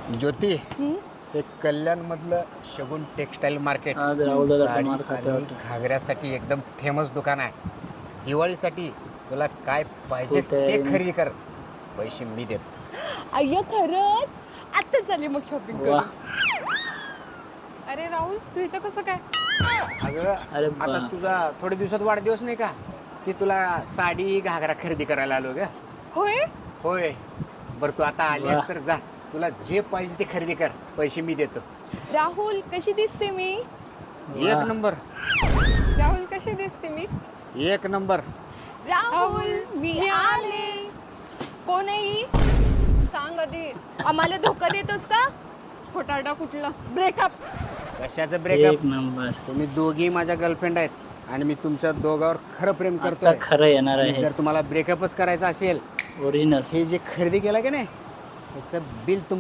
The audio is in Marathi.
ज्योती, हं? एक कल्याण मधलं शगुन टेक्सटाईल मार्केट आज राहुलदादा साडी मार खाते आणि वाटतं. घागऱ्यासाठी एकदम फेमस दुकान आहे. दिवाळीसाठी तुला काय पाहिजे कुठे ते आहे? खरेदी कर, पैसे मी देतो. अय्या खरंच आत्ताच झाली मग शॉपिंग वा. करून. अरे राहुल तू इथं कसं काय? अगं अरे आता बा. तुझा थोड्या दिवसात वाढदिवस नाही का, ती तुला साडी घागरा खरेदी करायला आलो ग. होय होय, बरं तू आता आलीस वा. तर जा, तुला जे पाहिजे ते खरेदी कर, पैसे मी देतो. राहुल कशी दिसते मी? एक वा. नंबर, राहुल कशी दिसते मी? एक नंबर. राहुल मी आले. कोण आहे ही? सांग आधी. आम्हाला धोका देतोस का? खोटारडा कुठला? ब्रेकअप. कशाचं ब्रेकअप? एक नंबर. तुम्ही दोघी माझ्या गर्लफ्रेंड आहेत आणि मी तुमच्या दोघांवर खरं प्रेम आता करतोय. खरं येणार आणि आहे जर तुम्हाला ब्रेकअपच करायचा असेल, ओरिजिनल. हे जे खरेदी केलं की नाही, त्याचं बिल तुमचं